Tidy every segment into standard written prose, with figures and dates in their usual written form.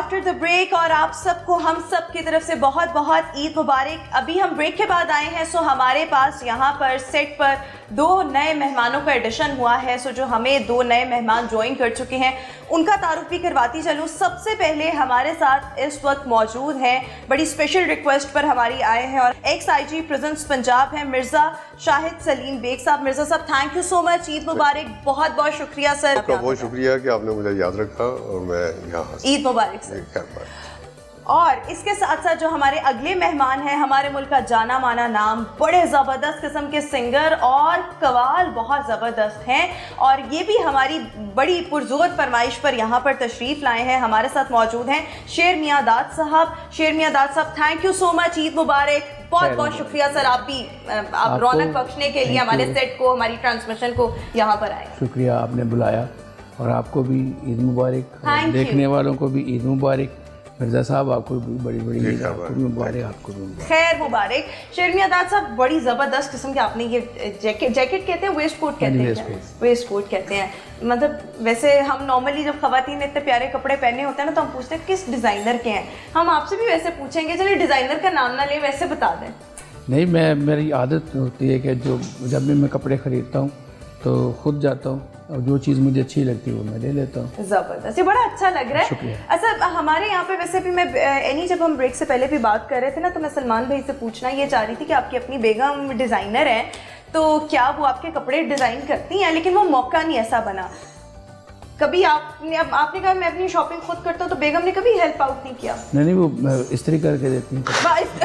After the break और आप सबको हम सब की तरफ से बहुत बहुत ईद मुबारक। अभी हम ब्रेक के बाद आए हैं, सो हमारे पास यहाँ पर सेट पर 2 नए मेहमानों का एडिशन हुआ है। सो जो हमें 2 नए मेहमान ज्वाइन कर चुके हैं उनका तारुफ भी करवाती चलूँ। सबसे पहले हमारे साथ इस वक्त मौजूद हैं, बड़ी स्पेशल रिक्वेस्ट पर हमारी आए हैं और एक्स IG प्रेजेंट्स पंजाब हैं, मिर्ज़ा शाहिद सलीम बेग साहब। मिर्ज़ा साहब thank you so much, Eid मुबारक। बहुत बहुत शुक्रिया सर, आपका बहुत शुक्रिया कि आपने मुझे याद रखा और मैं यहाँ ईद मुबारक सर। और इसके साथ साथ जो हमारे अगले मेहमान हैं, हमारे मुल्क का जाना माना नाम, बड़े ज़बरदस्त किस्म के सिंगर और कवाल बहुत ज़बरदस्त हैं और ये भी हमारी बड़ी पुरजोर फरमाइश पर यहाँ पर तशरीफ़ लाए हैं। हमारे साथ मौजूद हैं शेर मियां दाद साहब। शेर मियां दाद साहब thank you so much, Eid मुबारक। बहुत बहुत शुक्रिया सर, आप रौनक बख्शने के लिए हमारे सेट को, हमारी ट्रांसमिशन को यहाँ पर आए। शुक्रिया, आपने बुलाया और आपको भी ईद मुबारक, देखने वालों को भी ईद मुबारक। मिर्ज़ा साहब आपको भी बड़ी बड़ी ईद मुबारक, आपको भी खैर मुबारक। शेर मियां दाद साहब, बड़ी ज़बरदस्त किस्म के आपने ये जैकेट कहते हैं, वेस्ट कोट कहते हैं, वेस्ट कोट कहते हैं। मतलब वैसे हम नॉर्मली जब खवातीन इतने प्यारे कपड़े पहने होते हैं ना तो हम पूछते हैं किस डिज़ाइनर के हैं। हम आपसे भी वैसे पूछेंगे, चलिए डिज़ाइनर का नाम ना लें, वैसे बता दें। नहीं, मेरी आदत होती है कि जो जब भी मैं कपड़े ख़रीदता हूँ तो खुद जाता हूँ और जो चीज़ मुझे अच्छी लगती है वो मैं ले लेता हूँ। ज़बरदस्त, ये बड़ा अच्छा लग रहा है। अच्छा, हमारे यहाँ पे वैसे भी मैं जब हम ब्रेक से पहले भी बात कर रहे थे ना तो मैं सलमान भाई से पूछना ये चाह रही थी कि आपकी अपनी बेगम डिज़ाइनर है तो क्या वो आपके कपड़े डिज़ाइन करती हैं, लेकिन वो मौका नहीं ऐसा बना। कभी आपने कहा मैं अपनी शॉपिंग खुद करता हूँ तो बेगम ने कभी हेल्प आउट नहीं किया? नहीं, वो इस्त्री करके देती हैं।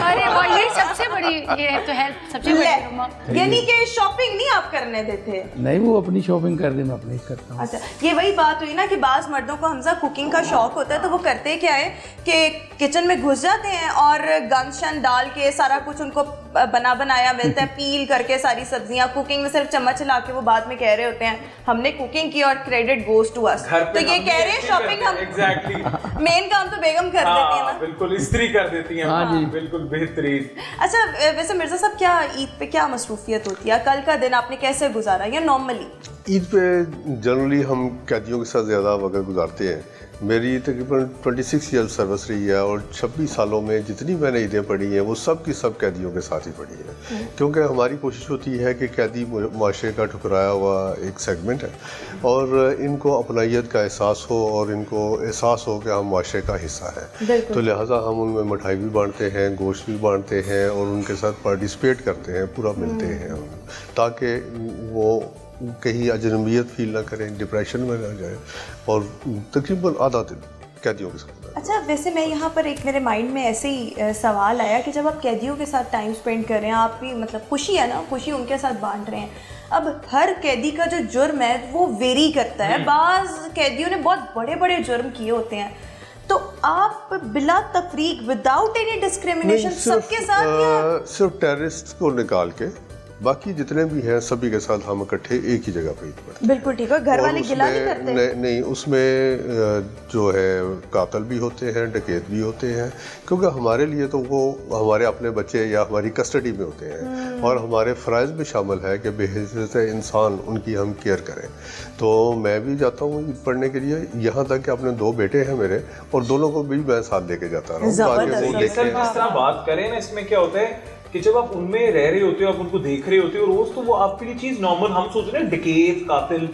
अरे वाह, ये सबसे बड़ी, ये तो हेल्प सबसे बड़ी। यानी कि शॉपिंग नहीं आप करने देते? नहीं, वो अपनी शॉपिंग कर दे, मैं अपनी करता हूँ। अच्छा, ये वही बात हुई ना कि बाज़ मर्दों को हमजा कुकिंग का शौक होता है तो वो करते क्या है कि किचन में घुस जाते हैं और गन शन डाल के सारा कुछ उनको बनाया मिलता है, पील करके सारी सब्जियां, कुकिंग में सिर्फ चम्मच ला के वो बाद में कह रहे होते हैं हमने कुकिंग की और क्रेडिट गोज टू अस। तो ये कह रहे हैं शॉपिंग हम एग्जैक्टली मेन काम तो बेगम कर देती है ना। बिल्कुल, इस्त्री कर देती हैं। हाँ जी, बिल्कुल बेहतरीन। अच्छा, वैसे मिर्ज़ा साहब क्या ईद पे क्या मसरूफियत होती है? कल का दिन आपने कैसे गुजारा या नॉर्मली? ईद पे जनरली हम कैदियों के साथ ज़्यादा वक्त गुजारते हैं। मेरी तकरीबन 26 ईयर सर्विस रही है और 26 सालों में जितनी मैंने ईदें पढ़ी हैं वो सब की सब कैदियों के साथ ही पढ़ी हैं, क्योंकि हमारी कोशिश होती है कि कैदी माशरे का ठुकराया हुआ एक सेगमेंट है और इनको अपनाइयत का एहसास हो और इनको एहसास हो कि हम माशरे का हिस्सा है। तो लिहाजा हम उनमें मिठाई भी बांटते हैं, गोश्त भी बांटते हैं और उनके साथ पार्टिसिपेट करते हैं, पूरा मिलते हैं हम, ताकि वो कहीं अजनबियत फील ना करें, डिप्रेशन में ना जाए और तकरीबन आधा दिन कैदियों के साथ। अच्छा, वैसे मैं यहाँ पर एक मेरे माइंड में ऐसे ही सवाल आया कि जब आप कैदियों के साथ टाइम स्पेंड कर रहे हैं, आप भी मतलब खुशी है ना, खुशी उनके साथ बांट रहे हैं। अब हर कैदी का जो जुर्म है वो वेरी करता है, बाज़ कैदियों ने बहुत बड़े बड़े जुर्म किए होते हैं, तो आप बिला तफरीक विदाउट एनी डिस्क्रिमिनेशन सबके साथ सिर्फ टेररिस्ट को निकाल के बाकी जितने भी हैं सभी के साथ हम इकट्ठे एक ही जगह पे ईद पढ़ते हैं। बिल्कुल ठीक है। घर वाले गिला नहीं करते? नहीं, उसमें जो है कातिल भी होते हैं, डकैत भी होते हैं, क्योंकि हमारे लिए तो वो हमारे अपने बच्चे या हमारी कस्टडी में होते हैं और हमारे फ़राइज़ में शामिल है कि बेहद इंसान उनकी हम केयर करें। तो मैं भी जाता हूँ ईद पढ़ने के लिए, यहाँ तक कि अपने 2 बेटे हैं मेरे और दोनों को भी मैं साथ लेके जाता रहा हूँ। जिस तरह बात करें ना, इसमें क्या होता है कि जब आप उनमें रह रहे होते हो, आप उनको देख रहे होते हो रोज, तो वो आपके लिए चीज नॉर्मल, हम सोच रहे हैं डकैत कातिल,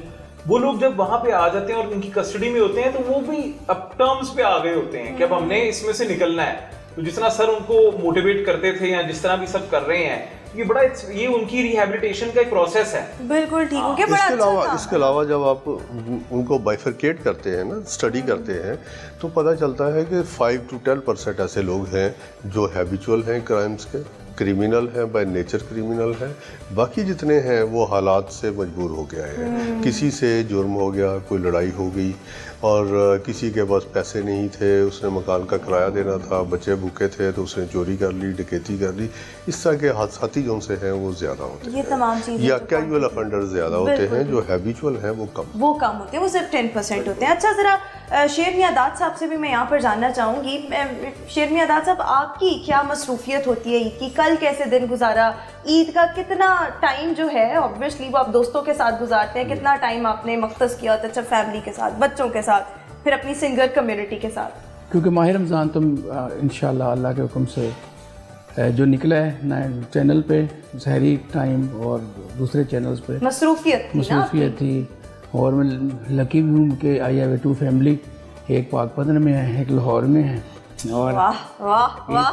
वो लोग जब वहां पे आ जाते हैं और उनकी कस्टडी में होते हैं तो वो भी अब टर्म्स पे आ गए होते हैं कि अब हमने इसमें से निकलना है। तो जिस तरह सर उनको मोटिवेट करते थे या जिस तरह भी सब कर रहे हैं, ये उनकी रिहैबिलिटेशन का एक प्रोसेस है। बिल्कुल ठीक हो गया। बड़ा इसके अलावा जब आप उनको बाइफरकेट करते हैं ना, स्टडी करते हैं, तो पता चलता है कि 5 to 10% ऐसे लोग हैं जो हैबिचुअल हैं क्राइम्स के, क्रिमिनल हैं, बाय नेचर क्रिमिनल हैं। बाकी जितने हैं वो हालात से मजबूर हो गया है, किसी से जुर्म हो गया, कोई लड़ाई हो गई और किसी के पास पैसे नहीं थे, उसने मकान का किराया देना था, बच्चे भूखे थे तो उसने चोरी कर ली, डकैती कर ली। इस तरह के हादसाती जो से हैं वो ज़्यादा होते हैं, तमाम चीज़ें या कैजुअल ऑफेंडर ज़्यादा होते हैं, जो हैबिचुअल हैं वो कम होते हैं, वो सिर्फ 10% होते हैं। अच्छा, ज़रा शेर मियां दाद साहब से भी मैं यहाँ पर जानना चाहूँगी। शेर मियां दाद साहब, आपकी क्या मसरूफियत होती है ईद की? कल कैसे दिन गुजारा? ईद का कितना टाइम जो है, ऑब्वियसली वो आप दोस्तों के साथ गुजारते हैं, कितना टाइम आपने मख्तस किया होता है? अच्छा, फैमिली के साथ, बच्चों के साथ, फिर अपनी सिंगर कम्युनिटी के साथ? क्योंकि माह रमज़ान तो इंशाअल्लाह अल्लाह के हुक्म से जो निकला है नए चैनल पे सहरी टाइम और दूसरे चैनल्स पे मसरूफियत थी। और मैं लकी भी हूँ कि आई हैव 2 फैमिली, एक पाकपतन में है, एक लाहौर में है। और वाह वाह वाह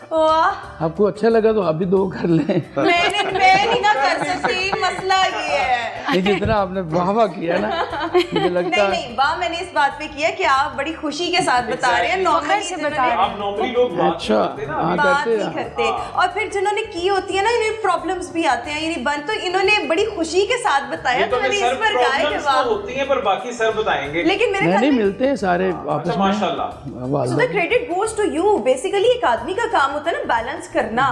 वाह, आपको अच्छा लगा तो आप भी 2 कर लें। मैं नहीं ना कर सकती, मसला ये है। नहीं, जितना आपने वाह वाह किया ना, मुझे लगता है नहीं वाह मैंने इस बात पे किया कि आप बड़ी खुशी के साथ बता रहे हैं। आप नॉर्मली लोग बात अच्छा, करते ना, हाँ, बात करते नहीं हैं। करते, और फिर जिन्होंने की होती है ना इन्हें प्रॉब्लम्स भी आते हैं, यानी बन तो इन्होंने बड़ी खुशी के साथ बताया, तो मैंने इस पर कहा कि वाह। होती हैं पर बाकी सर बताएंगे। लेकिन मेरे ख्याल नहीं में मिलते हैं सारे आपस में माशाल्लाह। So the credit goes to you। Basically एक आदमी का काम होता है ना बैलेंस करना,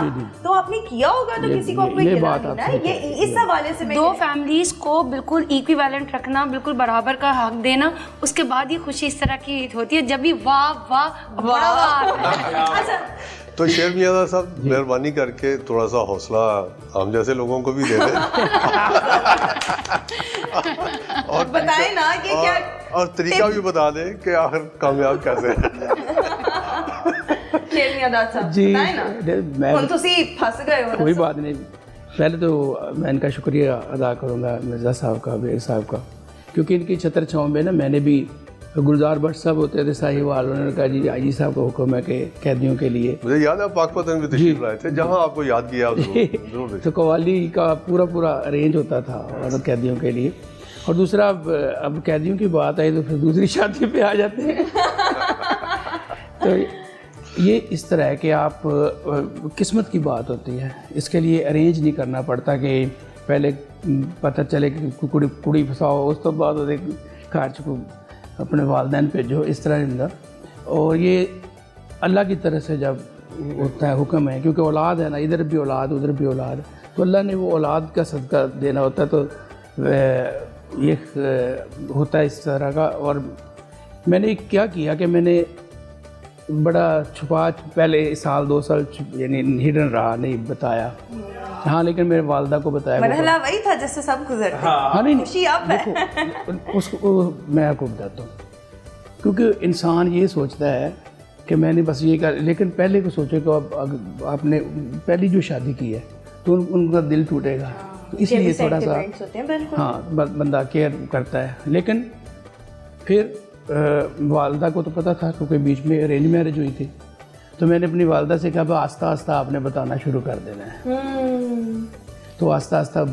तो आपने किया होगा तो किसी को आपको ये गिला बात नहीं ना। आपने ये इस हवाले से मैं 2 फैमिलीज को बिल्कुल इक्विवेलेंट रखना, बिल्कुल बराबर का हक देना, उसके बाद ही खुशी इस तरह की होती है जब भी वाह वाह बड़ा वाह। अच्छा तो शेर मियां साहब मेहरबानी करके थोड़ा सा हौसला हम जैसे लोगों को भी दे दें। और बताएं ना कि क्या और तरीका भी बता दें कि आखिर कामयाब कैसे है। शेर मियां साहब जी, बताएं ना, मैं ਹੁਣ ਤੁਸੀਂ फंस गए हो ना। कोई बात नहीं। पहले तो मैं इनका शुक्रिया अदा करूँगा मिर्ज़ा साहब का, बेर साहब का, क्योंकि इनकी छतर छाँव में ना मैंने भी गुलजार भट्ट साहब होते थे साहिवाल, उन्होंने कहा जी आई जी साहब का हुक्म है कि कैदियों के लिए। मुझे याद है पाकपतन में तशरीफ लाए थे, जहाँ आपको याद किया जरूर तो कवाली का पूरा अरेंज होता था और कैदियों के लिए। और दूसरा अब कैदियों की बात आई तो फिर दूसरी शादी पे आ जाते हैं। तो ये इस तरह है कि आप किस्मत की बात होती है, इसके लिए अरेंज नहीं करना पड़ता कि पहले पता चले कि कुड़ी फसाओ, उस तो बाद खर्च को अपने वालदैन भेजो, इस तरह अंदर। और ये अल्लाह की तरफ से जब होता है हुक्म है, क्योंकि औलाद है ना, इधर भी औलाद उधर भी औलाद, तो अल्लाह ने वो औलाद का सदका देना होता है, तो ये होता है इस तरह का। और मैंने क्या किया कि मैंने बड़ा छुपा पहले 1-2 साल यानी हिडन रहा, नहीं बताया। हाँ, लेकिन मेरे वालदा को बताया। मरहला वही था जिससे सब गुजरते हैं। हाँ नहीं, खुशी अब है। देखो उसको मैं आपको बताता हूँ, क्योंकि इंसान ये सोचता है कि मैंने बस ये कर, लेकिन पहले को सोचो कि आपने पहली जो शादी की है तो उनका दिल टूटेगा, तो इसलिए थोड़ा सा हाँ बंदा केयर करता है। लेकिन फिर वालदा को तो पता था, क्योंकि बीच में अरेंज मैरिज हुई थी, तो मैंने अपनी वालदा से कहा आस्ता आस्ता आपने बताना शुरू कर देना है। तो आस्ता आस्ता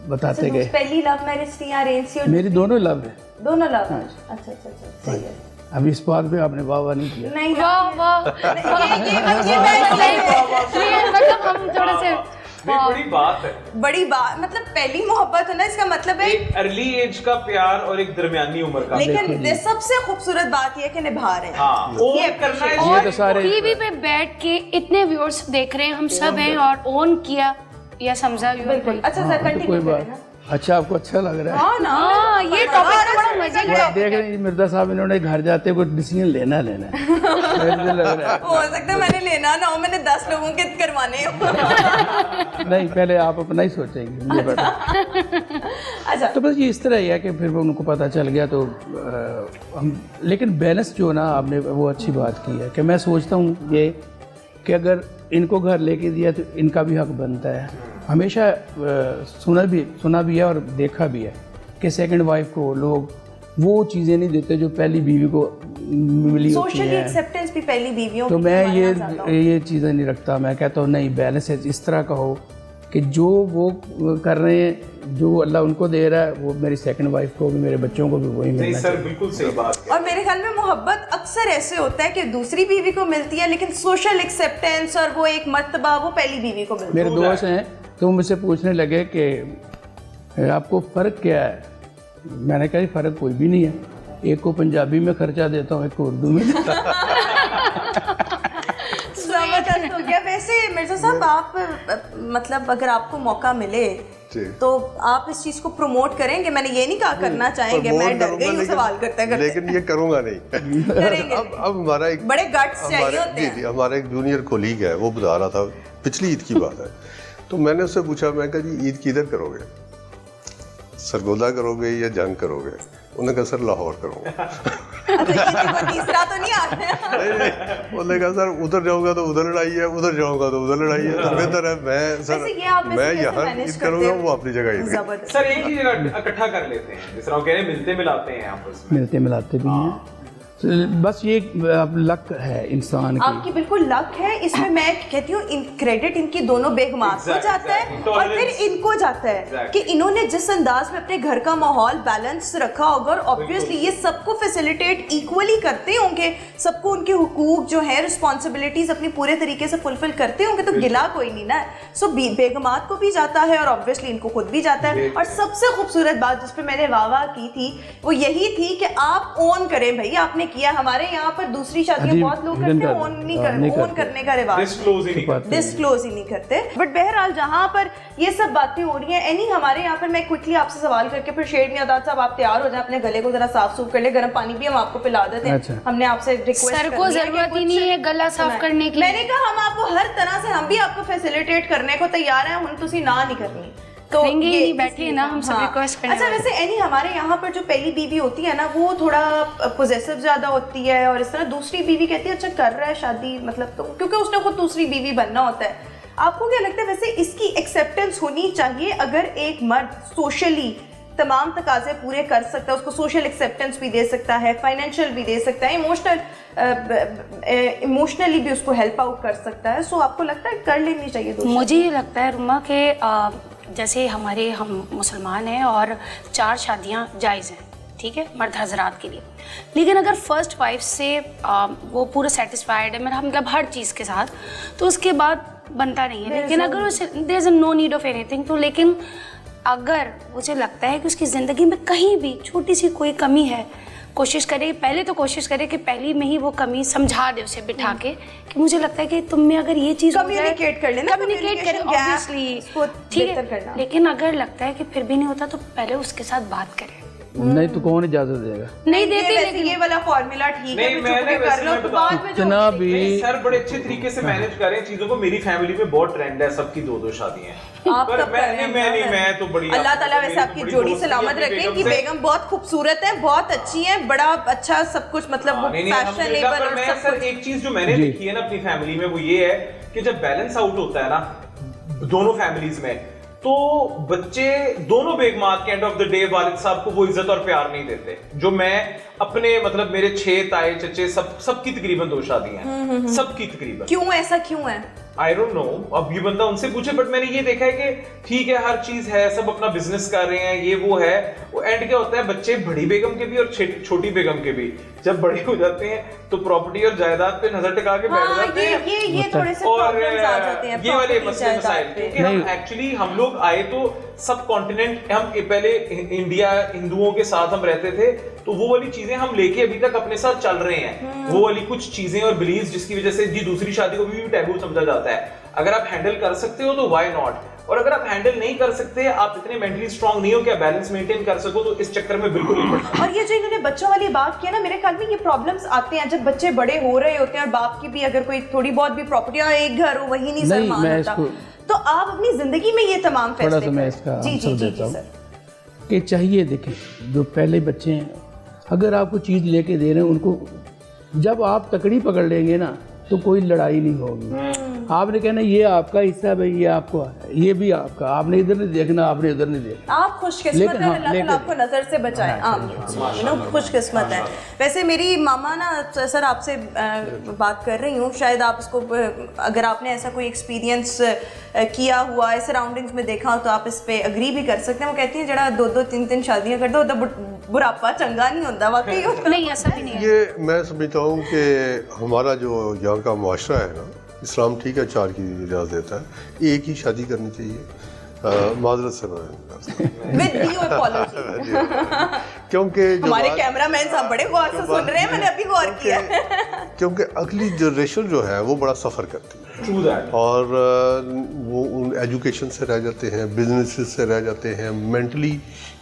बताते गए। पहली लव मैरिज थी या अरेंज थी? मेरी दोनों लव है। दोनों लव? अच्छा सही है। अब इस बात पे आपने वाह वाह नहीं किया। नहीं वाह वाह, मतलब हम थोड़े से बड़ी बात है, बड़ी बात, मतलब पहली मोहब्बत है ना, इसका मतलब है एक अर्ली एज का प्यार और एक दरमियानी उम्र का। लेकिन सबसे खूबसूरत बात यह कि निभा रहे हैं। हाँ, ये करना है। ये तो सारे टीवी पे बैठ के इतने व्यूअर्स देख रहे हैं, हम सब हैं, और ऑन किया या समझा। बिल्कुल। अच्छा सर कोई कंटिन्यू बात। करें ना। अच्छा, आपको अच्छा लग रहा है? हाँ ना, हाँ, ये टॉपिक बड़ा मजे का देख रहे हैं मिर्जा साहब, इन्होंने घर जाते कुछ डिसीजन लेना है। मुझे लग रहा है हो सकता है मैंने लेना ना हो, मैंने 10 लोगों के करवाने हो। नहीं, पहले आप अपना ही सोचेंगे, मुझे पता। अच्छा तो बस ये इस तरह ही है कि फिर वो उनको पता चल गया, तो हम, लेकिन बैलेंस जो ना आपने वो अच्छी बात की है कि मैं सोचता हूँ ये कि अगर इनको घर लेके दिया तो इनका भी हक बनता है। हमेशा सुना भी है और देखा भी है कि सेकंड वाइफ को लोग वो चीज़ें नहीं देते जो पहली बीवी को मिली होती सोशली है। एक्सेप्टेंस भी पहली बीवियों तो की मैं मानना चाहता हूं। ये चीज़ें नहीं रखता। मैं कहता हूँ नहीं, बैलेंस है, इस तरह का हो कि जो वो कर रहे हैं, जो अल्लाह उनको दे रहा है, वो मेरी सेकंड वाइफ को भी, मेरे बच्चों को भी वही नहीं मिलना सर, चाहिए। बिल्कुल सही बात। और मेरे ख्याल में मोहब्बत अक्सर ऐसे होता है कि दूसरी बीवी को मिलती है, लेकिन सोशल एक्सेप्टेंस और वो एक मर्तबा वो पहली बीवी को मिलती है। मेरे दोस्त हैं तो मुझसे पूछने लगे कि आपको फ़र्क क्या है? मैंने कहा फ़र्क कोई भी नहीं है, एक को पंजाबी में खर्चा देता हूँ, एक को उर्दू में देता हूँ। ज़बरदस्त हो गया। वैसे मिर्जा साहब, आप मतलब अगर आपको मौका मिले तो आप इस चीज़ को प्रमोट करेंगे? मैंने ये नहीं कहा करना चाहेंगे, मैं डर गई हूँ सवाल करते करते। लेकिन ये करूँगा नहीं। करेंगे। अब हमारा एक बड़े गट्स चाहिए होते हैं। जी, हमारा एक जूनियर कोलीग है, वो बता रहा था, पिछली ईद की बात है, तो मैंने उससे पूछा, मैं कहा जी ईद किधर करोगे, सरगोदा करोगे या जंग करोगे? उन्होंने कहा सर लाहौर करूँगा। अच्छा, ये तो कोई तीसरा तो नहीं आ रहा। उन्होंने कहा सर उधर जाऊँगा तो उधर लड़ाई है, उधर जाऊँगा तो उधर लड़ाई है, तो बेहतर है मैं सर वैसे ये आप मैं कैसे यहाँ manage ईद करूँगा, करते वो अपनी जगह ईद। जबरदस्त। सर एक ही जगह इकट्ठा कर लेते हैं, जिस तरह कह रहे हैं मिलते मिलाते हैं आपस में। मिलते मिलाते भी हैं, बस ये अब लक है इंसान की। आपकी बिल्कुल लक है इसमें। मैं कहती हूँ क्रेडिट इनकी दोनों बेगमात को जाता है और फिर इनको जाता है कि इन्होंने जिस अंदाज में अपने घर का माहौल बैलेंस रखा होगा, और ऑब्वियसली ये सबको फैसिलिटेट इक्वली करते होंगे, सबको उनके हुकूक जो है रिस्पॉन्सिबिलिटीज अपनी पूरे तरीके से फुलफिल करते होंगे, तो गिला कोई नहीं ना। सो बेगमात को भी जाता है और ऑब्वियसली इनको खुद भी जाता है। और सबसे खूबसूरत बात जिस पे मैंने वाह की थी वो यही थी कि आप ओन करें भाई, आपने किया। हमारे यहाँ पर दूसरी शादियां बहुत लोग करते हैं, ओन नहीं करते, ओन करने का रिवाज डिस्क्लोज ही नहीं करते। बट बहरहाल जहाँ पर ये सब बातें हो रही हैं, एनी हमारे यहाँ पर, मैं क्विकली आपसे सवाल करके फिर शेर नहीं आता साहब आप तैयार हो जाए, अपने गले को जरा साफ सूफ कर ले, गर्म पानी भी हम आपको पिला देते हैं। अच्छा। हमने आपसे रिक्वेस्ट सर को जरूरत ही नहीं है गला साफ करने की। मैंने कहा हम आपको हर तरह से, हम भी आपको फैसिलिटेट करने को तैयार हैं, हम तुसी ना नहीं करनी तो कहेंगे ही ये नहीं, बैठे ना हम सब रिक्वेस्ट करने अच्छा वाले। वैसे एनी हमारे यहाँ पर जो पहली बीवी होती है ना वो थोड़ा पोजेसिव ज्यादा होती है, और इस तरह दूसरी बीवी कहती है अच्छा कर रहा है शादी, मतलब तो क्योंकि उसने खुद दूसरी बीवी बनना होता है। आपको क्या लगता है वैसे इसकी एक्सेप्टेंस होनी चाहिए? अगर एक मर्द सोशली तमाम तकाजे पूरे कर सकता है, उसको सोशल एक्सेप्टेंस भी दे सकता है, फाइनेंशियल भी दे सकता है, इमोशनली भी उसको हेल्प आउट कर सकता है, सो आपको लगता है कर लेनी चाहिए दोनों? मुझे ये लगता है रुमा के जैसे हम मुसलमान हैं और 4 शादियां जायज़ हैं, ठीक है, मर्द हजरात के लिए। लेकिन अगर फर्स्ट वाइफ से वो पूरा सेटिस्फाइड है मेरा मतलब हर चीज़ के साथ, तो उसके बाद बनता नहीं है। लेकिन अगर उसे there is no need of anything, तो लेकिन अगर मुझे लगता है कि उसकी ज़िंदगी में कहीं भी छोटी सी कोई कमी है, कोशिश करे, पहले तो कोशिश करे कि पहली में ही वो कमी समझा दे उसे बिठा के, कि मुझे लगता है कि तुम में अगर ये चीज़ कम्युनिकेट कर लेना, कम्युनिकेट करे ऑब्वियसली, ठीक है। लेकिन अगर लगता है कि फिर भी नहीं होता तो पहले उसके साथ बात करें। नहीं तो कौन इजाजत देगा? नहीं देते, लेकिन ये वाला फॉर्मूला ठीक है, मैंने कर लो तो बाद में इतना भी सर बड़े अच्छे तरीके से मैनेज करें चीजों को। मेरी फैमिली में बहुत ट्रेंड है सबकी 2-2 शादियां हैं। आप पर कब कर रहे हैं? मैं तो बड़ी अल्लाह ताला वैसे आपकी जोड़ी सलामत रखे कि बेगम बहुत खूबसूरत है, बहुत अच्छी है, बड़ा अच्छा सब कुछ, मतलब वो फैशनेबल और सब सर कुछ। एक चीज जो मैंने देखी है ना अपनी फैमिली में वो ये है कि जब बैलेंस आउट होता है ना दोनों फैमिलीज में, तो बच्चे दोनों बेगमात के एंड ऑफ द डे वालिद साहब को वो इज्जत और प्यार नहीं देते जो मैं अपने, मतलब मेरे 6 ताए चचे सबकी तकरीबन 2 शादियां हैं, सबकी तकरीबन। क्यों ऐसा क्यों है? आई डोंट नो, अब ये बंदा उनसे पूछे, बट मैंने ये देखा है कि ठीक है हर चीज है, सब अपना बिजनेस कर रहे हैं, ये वो है, वो एंड क्या होता है बच्चे बड़ी बेगम के भी और छोटी बेगम के भी जब बड़े हो जाते हैं तो प्रॉपर्टी और जायदाद पे नजर टिका के बैठ जाते हैं। ये थोड़े से और प्रॉब्लम्स आ जाते हैं ये वाले property मसले जायदाद मसाइल, पे। क्योंकि हम एक्चुअली हम लोग आए तो सब कॉन्टिनेंट, हम पहले इंडिया हिंदुओं के साथ हम रहते थे, तो वो वाली चीजें हम लेके अभी तक अपने साथ चल रहे हैं, वो वाली कुछ चीजें और बिलीव्स जिसकी वजह से जी दूसरी शादी को भी टैबू समझा जाता है। अगर आप हैंडल कर सकते हो तो व्हाई नॉट, और अगर आप हैंडल नहीं कर सकते, आप इतने मेंटली स्ट्रांग नहीं हो कि आप बैलेंस मेंटेन कर सको, तो इस चक्कर में बिल्कुल नहीं पड़ना। और ये जो इन्होंने बच्चों वाली बात की है ना, मेरे ख्याल में ये प्रॉब्लम्स आते हैं जब बच्चे बड़े हो रहे होते हैं और बाप की भी अगर कोई थोड़ी बहुत भी प्रॉपर्टी और एक घर हो वही नहीं सर मान होता, तो आप अपनी जिंदगी में ये तमाम फैसले थोड़ा सा मैं इसका आंसर देता हूँ सर। कि चाहिए, देखें जो पहले बच्चे हैं अगर आपको चीज़ लेके दे रहे हैं उनको, जब आप तकड़ी पकड़ लेंगे ना तो कोई लड़ाई नहीं होगी। आपने कहना ये आपका हिस्सा है भाई, ये आपको, ये भी आपका, आपने इधर नहीं देखना, आपने उधर नहीं देखना। आप खुशकिस्मत हैं, अल्लाह ताला आपको नजर से बचाए, आमीन। खुशकिस्मत है। वैसे मेरी मामा ना सर आपसे बात कर रही हूँ, शायद आप इसको, अगर आपने ऐसा कोई एक्सपीरियंस किया हुआ है, सराउंडिंग्स में देखा हो, तो आप इस पे अग्री भी कर सकते हैं। वो कहती हैं जरा 2-2 3-3 शादियां कर दो तो बुढ़ापा चंगा नहीं होता, वाकई नहीं ऐसा भी नहीं है। ये मैं समझता हूँ कि हमारा जो यहाँ का मुआशरा है ना, इस्लाम ठीक है 4 की इजाज़त देता है, एक ही शादी करनी चाहिए। माजरत से विद ड्यू अपॉलॉजी, क्योंकि हमारे कैमरामैन साहब बड़े गौर से सुन रहे हैं, मैंने अभी गौर किया। क्योंकि अगली जनरेशन जो है वो बड़ा सफ़र करती है True that. और वो उन एजुकेशन से रह जाते हैं, बिजनेस से रह जाते हैं, मेंटली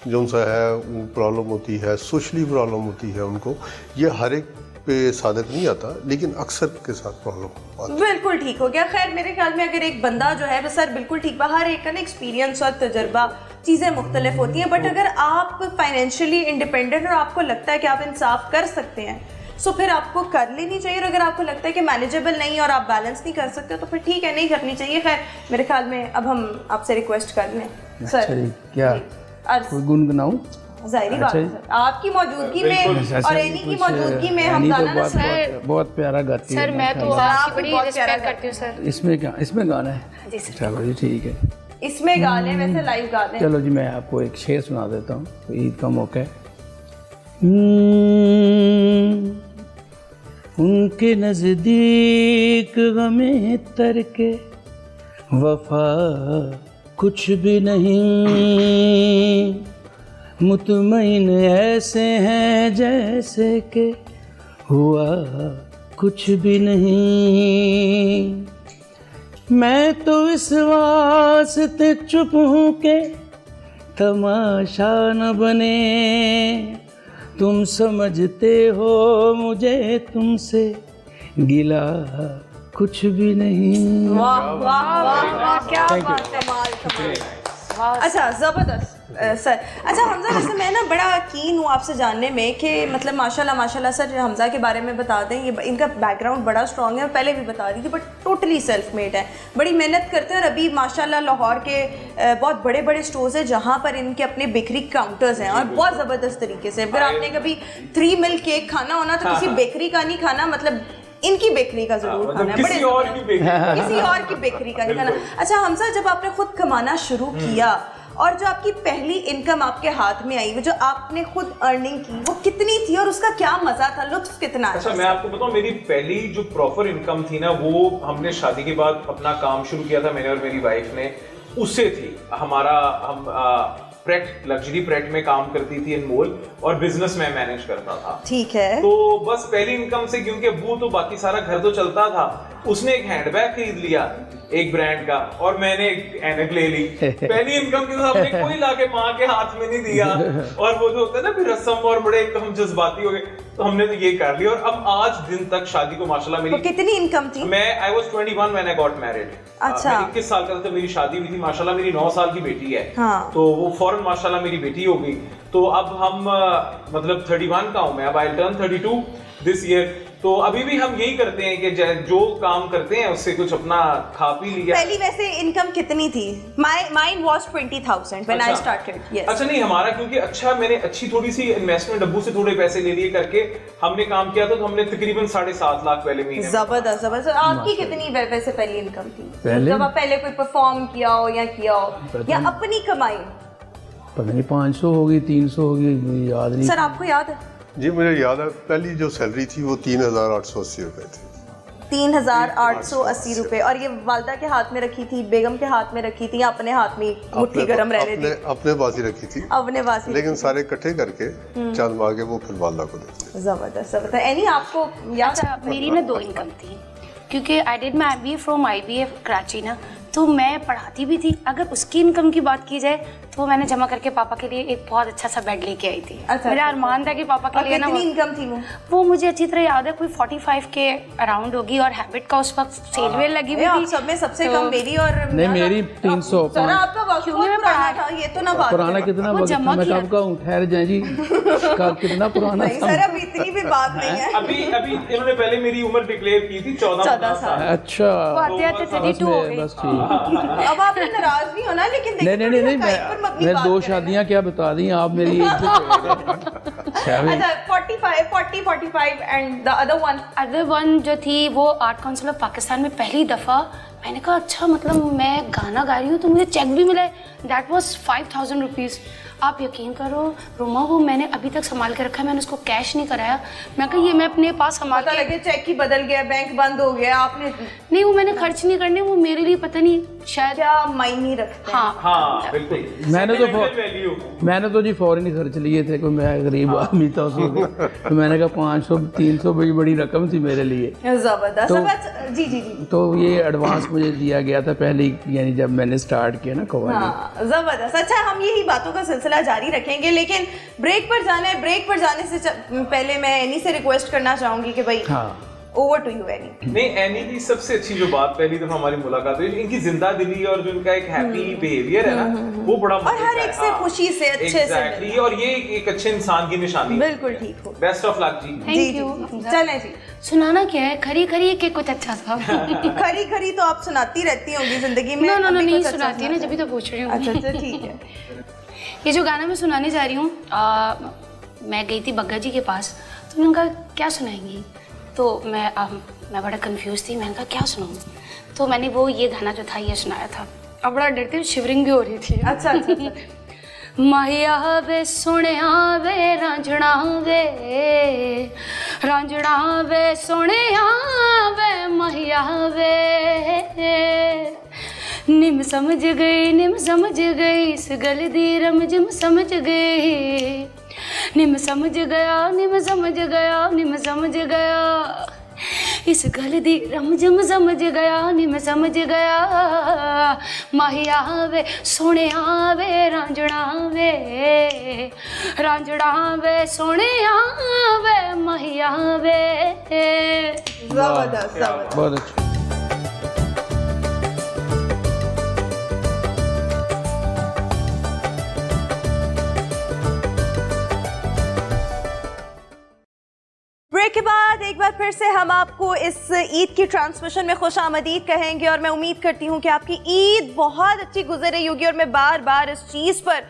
जो सा है प्रॉब्लम होती है, सोशली प्रॉब्लम होती है उनको। ये हर एक पे सादक नहीं आता, लेकिन अक्सर के साथ प्रॉब्लम आती है। बिल्कुल ठीक हो गया। खैर मेरे ख्याल में अगर एक बंदा जो है वो सर बिल्कुल ठीक, हर एक का ना एक्सपीरियंस और तजर्बा चीज़ें मुख्तलिफ होती हैं, बट अगर आप फाइनेंशियली इंडिपेंडेंट और आपको लगता है कि आप इंसाफ कर सकते हैं, सो फिर आपको कर लेनी चाहिए। और अगर आपको लगता है कि मैनेजेबल नहीं और आप बैलेंस नहीं कर सकते तो फिर ठीक है, नहीं करनी चाहिए। खैर मेरे ख्याल में अब हम आपसे रिक्वेस्ट कर लें सर। अच्छा जी, क्या कोई गुनगुनाऊं? जाहिर बात है सर, आपकी मौजूदगी में और एनी की मौजूदगी में हम गाना ना सुनाएं। बहुत प्यारा गाती है सर मैं तो आपकी बड़ी रिस्पेक्ट करती हूँ सर। इसमें गाना है? जी सर। चलो जी ठीक है, इसमें गा लें, वैसे लाइव गा लें। चलो जी मैं आपको एक शेर सुना देता हूँ, तो ईद का मौका है। उनके नजदीक गमे तर के वफा कुछ भी नहीं, मुतमईन ऐसे हैं जैसे कि हुआ कुछ भी नहीं। मैं तो इस वास्ते चुप हूँ के तमाशा न बने, तुम समझते हो मुझे तुमसे गिला कुछ भी नहीं। वाह वाह वाह वाह, क्या बात है, कमाल कमाल। अच्छा ज़बरदस्त सर। अच्छा हमजा, वैसे मैं ना बड़ा कीन हूँ आपसे जानने में कि मतलब माशाल्लाह सर हमजा के बारे में बता दें। ये इनका बैकग्राउंड बड़ा स्ट्रॉन्ग है, पहले भी बता रही थी, बट टोटली सेल्फ मेड है, बड़ी मेहनत करते हैं। और अभी माशाल्लाह लाहौर के बहुत बड़े बड़े स्टोर्स हैं जहाँ पर इनके अपने बेकरी काउंटर्स हैं, और बहुत ज़बरदस्त तरीके से। अगर आपने कभी 3 मिल्क केक खाना होना तो किसी बेकरी का नहीं खाना, मतलब इनकी बेकरी का जरूर खाना है, किसी और की बेकरी का नहीं खाना। अच्छा हमजा, जब आपने खुद कमाना शुरू किया और जो आपकी पहली इनकम आपके हाथ में आई, वो जो आपने खुद अर्निंग की, वो कितनी थी और उसका क्या मजा था, लुत्फ कितना? अच्छा मैं आपको बताऊं, मेरी पहली जो प्रॉपर इनकम थी ना, वो हमने शादी के बाद अपना काम शुरू किया था मैंने और मेरी वाइफ ने, उससे थी हमारा। हम प्रेट लग्जरी प्रेट में काम करती थी अनमोल, और बिजनेस में मैनेज करता था। ठीक है। तो बस पहली इनकम से, क्योंकि वो तो बाकी सारा घर तो चलता था, उसने एक हैंडबैग खरीद लिया एक ब्रांड का, और मैंने एक ऐनक ले ली। पहली इनकम के साथ हमने कोई लाके माँ के हाथ में नहीं दिया, और वो जो होता है ना फिर रस्म, और बड़े हम जज्बाती हो गए, तो हमने तो ये कर लिया। और अब आज दिन तक शादी को माशाल्लाह मेरी, तो कितनी इनकम थी? I was 21 when I got married. अच्छा। मैं 21 साल का था, मेरी शादी हुई थी। माशाल्लाह मेरी 9 साल की बेटी है। हाँ। तो वो फौरन माशाल्लाह मेरी बेटी हो गई। तो अब हम मतलब 31 का हूं मैं, अब आई टर्न 32 दिस ईयर। तो अभी भी हम यही करते हैं कि जो काम करते हैं उससे कुछ अपना खा पी लिया। पहली वैसे इनकम कितनी थी? Mine was 20,000 when I started. Yes. अच्छा नहीं, हमारा क्योंकि अच्छा, मैंने अच्छी थोड़ी सी इन्वेस्टमेंट अब्बू से थोड़े पैसे ले लिए करके हमने काम किया था, तो हमने तकरीबन 7.5 लाख पहले महीने। जबरदस्त जबरदस्त। आपकी कितनी वैसे पहली इनकम थी? पहले? जब आप पहले कोई परफॉर्म किया हो या किया हो, या अपनी कमाई? पता नहीं 500 होगी, 300 होगी, मुझे याद नहीं। सर आपको याद है? जी मुझे याद है, पहली जो सैलरी थी वो 3,880 रुपये थी। 3,880 रुपए। और ये वालदा के हाथ में रखी थी, बेगम के हाथ में रखी थी, या अपने हाथ में मुट्ठी गरम रहने दी? अपने पास ही रखी थी, अपने पास ही। लेकिन सारे इकट्ठे करके चंद मांगे वो फिर वालदा को देते। जबरदस्त जबरदस्त। एनी आपको याद है? अच्छा मेरी ना 2 इनकम थी, क्योंकि I did my IBA from IBA Karachi ना, तो मैं पढ़ाती भी थी। अगर उसकी इनकम की बात की जाए तो मैंने जमा करके पापा के लिए एक बहुत अच्छा सा बेड लेके आई थी। अच्छा, मेरा अरमान था कि पापा के लिए ना, कितनी इनकम थी वो मुझे अच्छी तरह याद है, कोई 45 के अराउंड होगी, और हैबिट का उस वक्त सेल वेल लगी हुई थी। सब में सबसे कम मेरी और नहीं, मेरी 300। सर आपका वक्त बहुत पुराना था, ये तो ना बात पुराना करो। कितना वक्त था, मैं कब का हूँ, ठहर जाए जी, कितना पुराना नहीं था? सर अब इतनी भी बात नहीं है। अभी इन्होंने पहले मेरी उम्र डिक्लेयर की थी 14 साल। अच्छा वो आते आते 32 हो गई। बस ठीक। अब आप नाराज नहीं होना, लेकिन नहीं, मैं 2 शादियां क्या बता दी आप मेरी एक अच्छा 45 एंड द अदर वन जो थी वो आर्ट काउंसिल ऑफ पाकिस्तान में पहली दफ़ा मैंने कहा अच्छा मतलब मैं गाना गा रही हूँ तो मुझे चेक भी मिला है, दैट वाज 5,000 रुपीज़। आप यकीन करो रोमा, वो मैंने अभी तक संभाल के रखा है, मैंने उसको कैश नहीं कराया। मैं कहा ये मैं अपने पास संभाल के, लगे चेक ही बदल गया, बैंक बंद हो गया, आपने नहीं वो मैंने खर्च नहीं करने, वो मेरे लिए पता नहीं शायद क्या मायने रखते हैं। हाँ बिल्कुल। मैंने तो जी फौरन ही खर्च लिए थे, कोई मैं गरीब आदमी था उसको, तो मैंने कहा 500-300 बड़ी रकम थी मेरे लिए। जबरदस्त। जी जी जी। तो ये एडवांस मुझे दिया गया था पहले, यानी जब मैंने स्टार्ट किया ना कव्वाली। हाँ जबरदस्त। अच्छा हम यही बातों का सिलसिला जारी रखेंगे, लेकिन ब्रेक पर जाना है। ब्रेक पर जाने से पहले मैं एनी से रिक्वेस्ट करना चाहूंगी कि भाई हाँ ओवर टू यू एनी। नहीं, एनी की सबसे अच्छी जो बात पहली दफा हमारी मुलाकात हुई, इनकी जिंदा दिली और जो इनका एक हैप्पी बिहेवियर है ना, वो बड़ा और हर एक से खुशी से अच्छे से एग्जैक्टली, और ये एक अच्छे इंसान की निशानी। बिल्कुल ठीक हो। बेस्ट ऑफ लक जी। Thank you. चलें जी। सुनाना क्या है, खरी खरी के कुछ अच्छा था। खरी खरी तो आप सुनाती रहती होंगी जिंदगी में। नो अभी नहीं कुछ अच्छा सुनाती है ना, जब भी तो पूछ रही हूँ। अच्छा ठीक है। ये जो गाना मैं सुनाने जा रही हूँ, मैं गई थी बग्गा जी के पास, तो मैंने कहा क्या सुनाएंगी, तो मैं बड़ा कंफ्यूज थी, मैंने कहा क्या सुनाऊँ, तो मैंने वो ये गाना जो था ये सुनाया था। अब बड़ा डरती हूँ, शिवरिंग भी हो रही थी। अच्छा अच्छा। माहिया वे सोनिया वे रांझणा वे, रांझणा वे सोनिया वे माहिया वे, निम समझ गई इस गल दी रमझम समझ गई, निम समझ गया इस गल दी रमझम समझ गया, निम समझ गया, माहिया वे सोनिया वे रांझणा वे, रांझणा वे सोनिया वे माहिया वे। जबरदस्त जबरदस्त। बहुत अच्छा। ब्रेक के बाद एक बार फिर से हम आपको इस ईद की ट्रांसमिशन में खुश आमदीद कहेंगे, और मैं उम्मीद करती हूँ कि आपकी ईद बहुत अच्छी गुजर रही होगी। और मैं बार बार इस चीज़ पर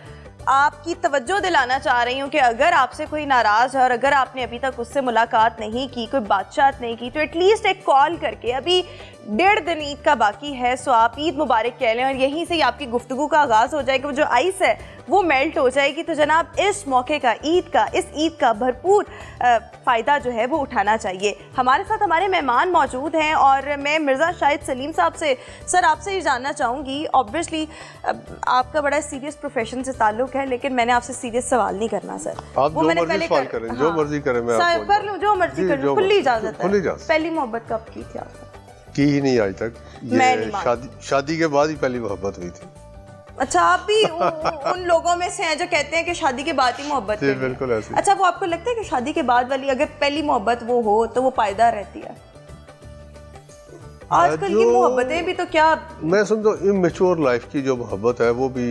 आपकी तवज्जो दिलाना चाह रही हूँ कि अगर आपसे कोई नाराज़ है और अगर आपने अभी तक उससे मुलाकात नहीं की, कोई बातचीत नहीं की, तो एटलीस्ट एक कॉल करके, अभी 1.5 दिन ईद का बाकी है, सो आप ईद मुबारक कह लें और यहीं से ही आपकी गुफ्तगू का आगाज़ हो जाएगा। वो जो आइस है वो मेल्ट हो जाएगी। तो जनाब इस मौके का, इस ईद का भरपूर फ़ायदा जो है वो उठाना चाहिए। हमारे साथ हमारे मेहमान मौजूद हैं और मैं मिर्ज़ा शाहिद सलीम साहब से, सर आपसे ये जानना चाहूँगी, ऑब्वियसली आपका बड़ा सीरियस प्रोफेशन से ताल्लुक़ है, लेकिन मैंने आपसे सीरियस सवाल नहीं करना सर। आप जो मर्जी सवाल करें, जो मर्जी करें, मैं आपको कर लूँ, जो मर्जी कर लूँ, खुली इजाज़त है। पहली मोहब्बत कब की थी आपने? की ही नहीं आज तक। ये शादी के बाद ही पहली मोहब्बत हुई थी। अच्छा, आप भी उन लोगों में से हैं जो कहते हैं कि शादी के बाद ही मोहब्बत है? बिल्कुल ऐसे। अच्छा, वो आपको लगता है कि शादी के बाद वाली अगर पहली मोहब्बत वो हो तो वो पायदार रहती है? आजकल की मोहब्बतें भी तो क्या, मैं समझो इमेच्योर लाइफ की जो मोहब्बत है वो भी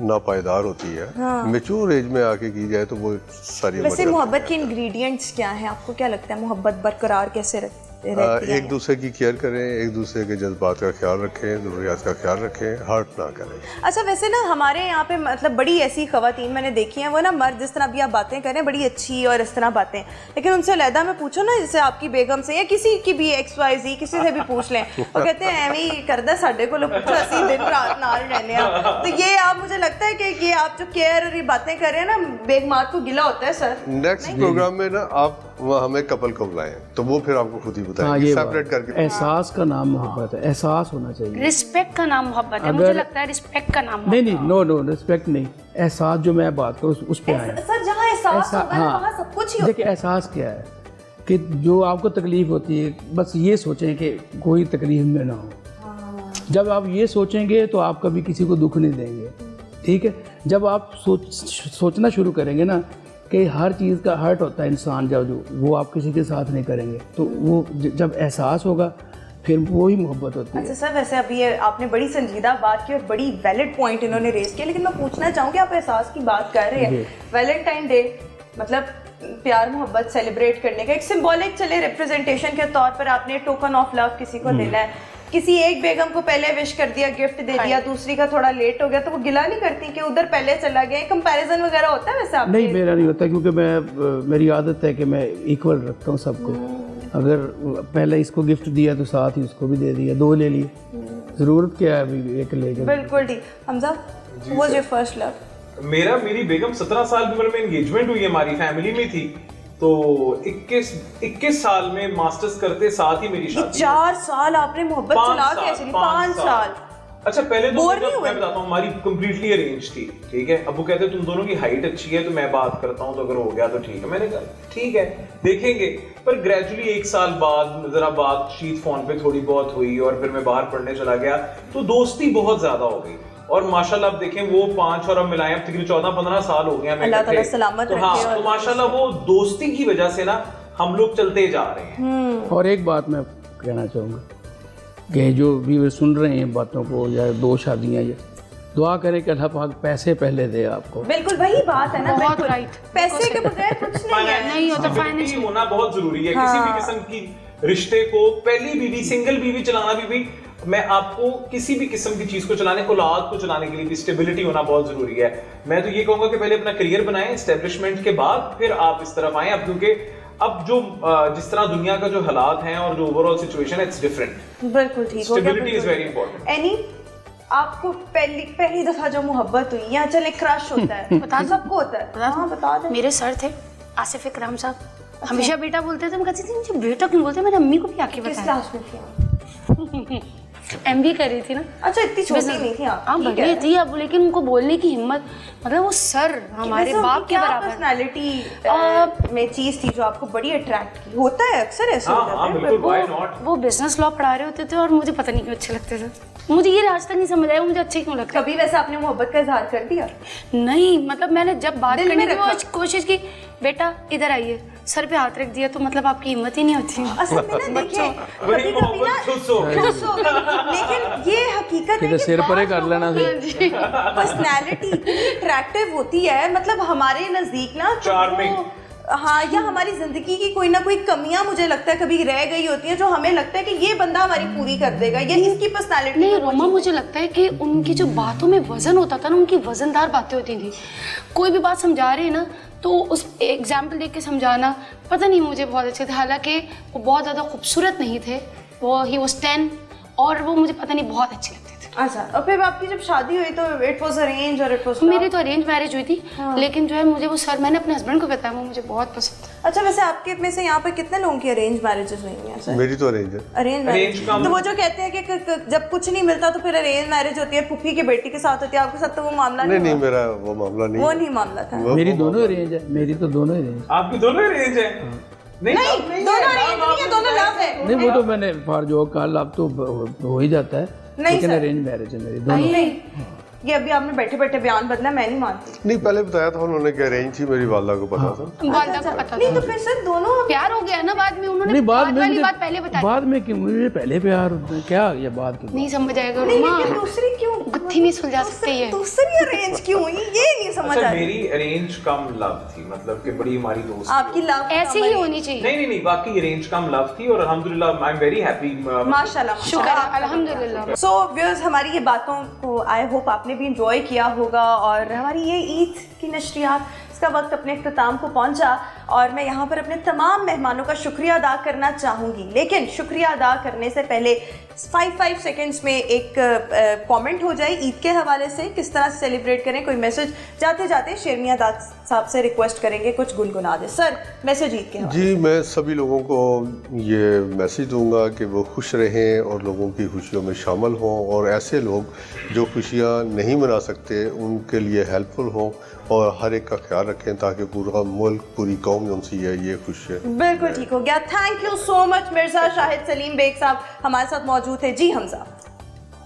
नापायदार होती है। मैच्योर एज में आके की जाए तो वो सारी। वैसे मोहब्बत के इंग्रेडिएंट्स क्या हैं, आपको क्या लगता है मोहब्बत बरकरार कैसे रहती है? एक दूसरे की केयर करें, एक दूसरे के जज्बात का ख्याल रखें, ज़रूरियात का ख्याल रखें, हर्ट ना करें। अच्छा, वैसे ना हमारे यहाँ पे मतलब बड़ी ऐसी ख़वातीन मैंने देखी हैं, वो ना मर्द जिस तरह भी आप बातें करें बड़ी अच्छी और इस तरह बातें, लेकिन उनसे अलहदा में पूछो ना, जैसे आपकी बेगम से या किसी की भी XYZ किसी से भी पूछ लें, वो कहते हैं एवं ही करदा साढ़े को पूछो, असी दिन रात नाल रहने। तो ये आप, मुझे लगता है कि ये आप जो केयर और ये बातें कर रहे हैं ना, बेगमात को गिला होता है सर। नेक्स्ट प्रोग्राम में ना आप हमें कपल को बुलाएं तो वो फिर आपको खुद ही बताएंगे, सेपरेट करके। एहसास का नाम मोहब्बत है, एहसास होना चाहिए। रिस्पेक्ट का नाम मोहब्बत है, मुझे लगता है रिस्पेक्ट का नाम। नहीं, नो रिस्पेक्ट नहीं, एहसास जो मैं बात करूँ उस पे आए सर। जहाँ एहसास होगा ना वहाँ सब कुछ ही। देखिए एहसास क्या है कि जो आपको तकलीफ होती है, बस ये सोचें कि कोई तकलीफ में ना हो। जब आप ये सोचेंगे तो आप कभी किसी को दुख नहीं देंगे, ठीक है। जब आप सोचना शुरू करेंगे ना कि हर चीज़ का हर्ट होता है इंसान, जब जो वो आप किसी के साथ नहीं करेंगे, तो वो जब एहसास होगा फिर वो ही मोहब्बत होती है। अच्छा सर, वैसे अभी आपने बड़ी संजीदा बात की और बड़ी वैलिड पॉइंट इन्होंने रेज किया, लेकिन मैं पूछना चाहूँ कि आप एहसास की बात कर रहे हैं, वैलेंटाइन डे मतलब प्यार मोहब्बत सेलिब्रेट करने का एक सिंबॉलिक, चले रिप्रेजेंटेशन के तौर पर आपने टोकन ऑफ लव किसी को देना है, किसी एक बेगम को पहले विश कर दिया, गिफ्ट दे दिया, दूसरी का थोड़ा लेट हो गया, तो वो गिला नहीं करती कि उधर पहले चला गया? कंपैरिजन वगैरह होता है वैसे आपके? नहीं, मेरा नहीं होता, क्योंकि मेरी आदत है कि मैं इक्वल रखता हूँ सबको। अगर पहले इसको गिफ्ट दिया तो साथ ही उसको भी दे दिया, 2 ले लिए, ज़रूरत क्या है अभी एक लेकर। बिल्कुल ठीक। Hamza, what your first love? मेरी बेगम 17 साल की उम्र में एंगेजमेंट हुई, हमारी फैमिली में थी, तो 21 साल में मास्टर्स करते साथ ही मेरी शादी। 4 साल आपने मोहब्बत चला के चली? 5 साल। अच्छा, पहले तो मैं बताता हूँ, हमारी कंप्लीटली अरेंज थी, ठीक है। अब वो कहते तुम दोनों की हाइट अच्छी है तो मैं बात करता हूँ, तो अगर हो गया तो ठीक है। मैंने कहा ठीक है देखेंगे, पर ग्रेजुअली 1 साल बाद जरा बातचीत फोन पे थोड़ी बहुत हुई और फिर मैं बाहर पढ़ने चला गया, तो दोस्ती बहुत ज्यादा हो गई। और माशाल्लाह आप देखें वो 5 और अब मिलाएं अब तकरीबन 14-15 साल हो गए हमें। अल्लाह ताला सलामत रखे। तो माशाल्लाह वो दोस्ती की वजह से ना हम लोग चलते जा रहे हैं। और एक बात मैं कहना चाहूँगा कि जो भी सुन रहे हैं बातों को, या 2 शादियाँ, या दुआ करें कि अल्लाह पाक पैसे पहले दे आपको। बिल्कुल वही बात है ना, बहुत बिल्कुल। राइट। पैसे के बगैर कुछ नहीं है। नहीं होता, Stability फाइनेंशियल होना बहुत जरूरी है किसी भी किस्म की रिश्ते को। पहली बीवी, सिंगल बीवी चलाना भी मैं आपको किसी भी किस्म की चीज को चलाने, औलाद को चलाने के लिए भी स्टेबिलिटी होना बहुत जरूरी है। मैं तो ये कहूंगा कि पहले अपना करियर बनाएं, एस्टेब्लिशमेंट के बाद फिर आप इस तरफ आएं। अब क्योंकि अब जो जिस तरह दुनिया का जो हालात हैं और जो ओवरऑल सिचुएशन है, इट्स डिफरेंट। बिल्कुल ठीक हो गया। Stability is very important. Any आपको पहली दफा जो मोहब्बत हुई, या चले क्रश होता है, बता दो। सबको होता है। हाँ बता दे। मेरे सर थे आसिफ इकराम साहब, हमेशा बेटा बोलते थे। मैं कहती थी मुझे बेटा क्यों बोलते, मैंने अम्मी को भी आके किस बताया। क्लास में थी? MBA कर रही थी ना। अच्छा इतनी छोटी नहीं थी आप? हाँ ठीक है। बड़ी थी अब, लेकिन उनको बोलने की हिम्मत, मतलब वो सर हमारे वैसे बाप उनकी के क्या बराबर। पर्सनालिटी में चीज थी जो आपको बड़ी अट्रैक्ट की? होता है अक्सर ऐसे हो हाँ जाता हाँ है। बिल्कुल, व्हाई नॉट। वो बिजनेस लॉ पढ़ा रहे होते थे और मुझे पता नहीं क्यों अच्छे लगते थे। मुझे ये आज तक नहीं समझ आया मुझे अच्छे क्यों लगते। कभी वैसे आपने मोहब्बत का इजहार कर दिया? नहीं, मतलब मैंने जब बात दिल में करने की रखा। कोशिश की, बेटा इधर आइए, सर पे हाथ रख दिया, तो मतलब आपकी हिम्मत ही नहीं होती। असल में ना देखिए, वही कभी कभी ना मोहब्बत खुश हो गई। खुश हो गई, लेकिन ये हकीकत है किधर कि सिर परे कर लेना पर्सनैलिटी इतनी अट्रैक्टिव होती है, मतलब हमारे नजदीक ना तो Charming। वो- हाँ, या हमारी जिंदगी की कोई ना कोई कमियां मुझे लगता है कभी रह गई होती है, जो हमें लगता है कि ये बंदा हमारी पूरी कर देगा, ये इसकी पर्सनैलिटी। नहीं रोमा, मुझे लगता है कि उनकी जो बातों में वजन होता था ना, उनकी वजनदार बातें होती थी। कोई भी बात समझा रहे हैं ना, तो उस एग्जाम्पल देख के समझाना, पता नहीं मुझे बहुत अच्छे थे। हालांकि वो बहुत ज़्यादा खूबसूरत नहीं थे, वो ही वॉज 10, और वो मुझे पता नहीं बहुत अच्छे लगते थे। अच्छा, और फिर आपकी जब शादी हुई तो इट वाज अरेंज और इट वाज मेरी तो अरेंज मैरिज हुई थी, लेकिन जो है मुझे वो सर, मैंने अपने हस्बैंड को बताया, वो मुझे बहुत पसंद था। अच्छा, वैसे आपके में से यहाँ पे कितने लोगों की अरेंज मैरिजेस हुई हैं सर? मेरी तो अरेंज है। Arrange marriage. का- तो वो जो कहते हैं कि जब कुछ नहीं मिलता तो फिर अरेंज मैरिज होती है, पुप्पी की बेटी के साथ होती है, आपके साथ तो वो मामला नहीं नहीं नहीं, मेरा वो मामला नहीं वो है। नहीं मामला था। मेरी दोनों रेंज है, मेरी तो दोनों ही रेंज। आपकी दोनों रेंज है? नहीं, दोनों अरेंज नहीं है, दोनों लव है। नहीं, वो तो मैंने फॉर जो कॉल अब तो हो ही जाता है, नहीं लेकिन सर। अरेंज मैरिज है मेरी दोनों। नहीं, ये अभी आपने बैठे बैठे बयान बदला, मैं नहीं मानती। नहीं, पहले बताया था उन्होंने कि अरेंज थी, मेरी वालदा को पता था। वालदा को पता नहीं था। तो फिर सर दोनों प्यार हो गया ना बाद में, उन्होंने नहीं, बाद में वाली मुझे- बात पहले बताई। बाद में क्यों? मुझे पहले प्यार क्या ये बात की? नहीं समझ आएगा नहीं, रोमा, लेकिन दूसरी क्यों? गुत्थी नहीं सुलझा सकते ये। दूसरी अरेंज क्यों हुई, ये नहीं समझ अच्छा, आ रही। मेरी अरेंज कम लव थी, मतलब कि बड़ी हमारी दोस्त। आपकी लव ऐसे ही होनी चाहिए। नहीं नहीं नहीं, बाकी अरेंज कम लव थी और अल्हम्दुलिल्लाह आई एम वेरी हैप्पी। माशाल्लाह, शुक्र है, अल्हम्दुलिल्लाह। सो व्यूअर्स, हमारी ये बातों को आई होप आपने भी इंजॉय किया होगा, और हमारी ये ईद की नशरियात, इसका वक्त अपने इख्तिताम को पहुंचा, और मैं यहाँ पर अपने तमाम मेहमानों का शुक्रिया अदा करना चाहूँगी। लेकिन शुक्रिया अदा करने से पहले 5 सेकंड्स में एक कमेंट हो जाए ईद के हवाले से, किस तरह से सेलिब्रेट करें, कोई मैसेज जाते जाते शेरमिया दाद साहब से रिक्वेस्ट करेंगे कुछ गुनगुना दे। सर, मैसेज ईद के हवाले। जी, मैं सभी लोगों को ये मैसेज दूंगा कि वो खुश रहें और लोगों की खुशियों में शामिल हों, और ऐसे लोग जो खुशियाँ नहीं मना सकते उनके लिए हेल्पफुल हों, और हर एक का ख्याल रखें ताकि पूरा मुल्क, पूरी कौम जो सी है ये खुश है। बिल्कुल ठीक हो गया। Thank you so much Mirza Shahid Salim Beg साहब हमारे साथ मौजूद थे। जी हमजा,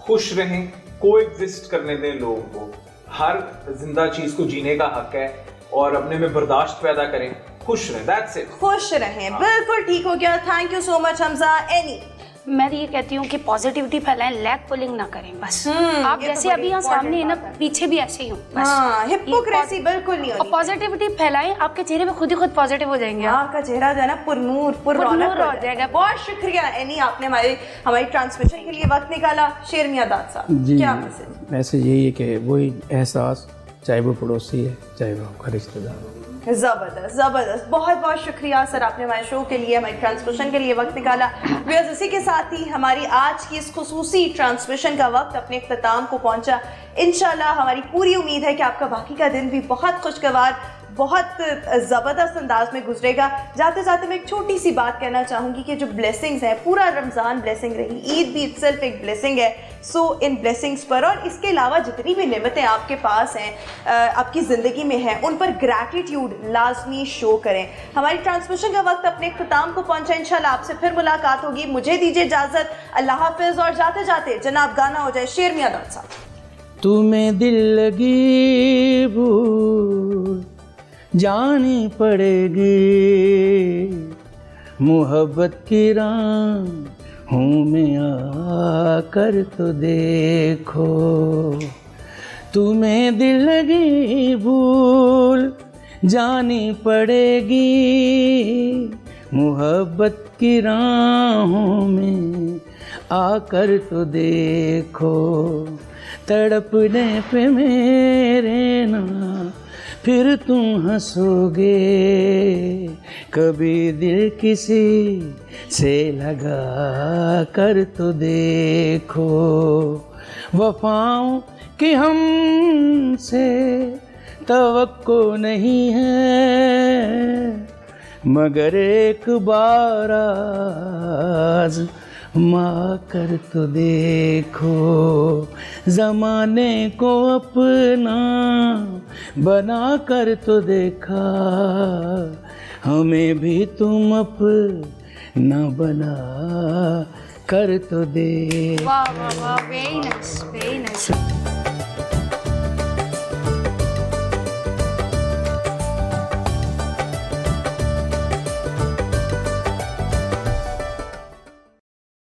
खुश रहें, कोएग्जिस्ट करने दें लोगों को, हर जिंदा चीज को जीने का हक है, और अपने में बर्दाश्त पैदा करें, खुश रहें, दैट्स इट। खुश रहें, बिल्कुल ठीक हो गया। Thank you so much Hamza. Any मैं तो ये कहती हूँ कि पॉजिटिविटी फैलाएं, लैग पुलिंग ना करें बस। आप ये तो जैसे बड़ी अभी यहाँ important सामने है ना, बात है। पीछे भी ऐसे ही हो बस। हाँ, हिपोक्रेसी बिल्कुल नहीं और होनी। पॉजिटिविटी फैलाएं, आपके चेहरे पे खुद ही खुद पॉजिटिव हो जाएंगे आप। आपका चेहरा जो है ना पुरनूर पुररौनक पुरनूर हो हो जाएगा। बहुत शुक्रिया एनी, आपने हमारी ट्रांसमिशन के लिए वक्त निकाला। शेरमिया दाद साहब, जी, क्या मैसेज? मैसेज यही है कि वही एहसास, चाहे वो पड़ोसी है चाहे वो आपका रिश्तेदार हो। ज़बरदस्त ज़बरदस्त, बहुत बहुत शुक्रिया सर, आपने हमारे शो के लिए, हमारी ट्रांसमिशन के लिए वक्त निकाला। व्यूअर्स, इसी के साथ ही हमारी आज की इस खुसूसी ट्रांसमिशन का वक्त अपने इख्तिताम को पहुंचा। इंशाल्लाह हमारी पूरी उम्मीद है कि आपका बाकी का दिन भी बहुत खुशगवार, बहुत ज़बरदस्त अंदाज में गुजरेगा। जाते जाते मैं एक छोटी सी बात कहना चाहूँगी कि जो ब्लेसिंग्स हैं, पूरा रमज़ान ब्लेसिंग रही, ईद भी इटसेल्फ एक ब्लेसिंग है। सो इन ब्लेसिंग्स पर और इसके अलावा जितनी भी नेमतें आपके पास हैं, आपकी ज़िंदगी में हैं, उन पर ग्रैटिट्यूड लाजमी शो करें। हमारी ट्रांसमिशन का वक्त अपने इख्तिताम को पहुँचा। इंशाल्लाह आपसे फिर मुलाकात होगी। मुझे दीजिए इजाज़त, अल्लाह हाफ़िज़। और जाते जाते जनाब गाना हो जाए शेरमिया दाद साहब। तुम्हें दिल लगी भूल जानी पड़ेगी, मोहब्बत की राहों में आकर तो देखो, तुम्हें दिल लगी भूल जानी पड़ेगी, मोहब्बत की राहों में आकर तो देखो, तड़पने पे मेरे ना फिर तुम हंसोगे, कभी दिल किसी से लगा कर तो देखो, वफाओं की हमसे तवक्को नहीं है, मगर एक बार आज़मा कर तो देखो, ज़माने को अपना बना कर तो देखा, हमें भी तुम अपना बना कर तो दे। वाह वाह वाह, वेरी नाइस वेरी नाइस।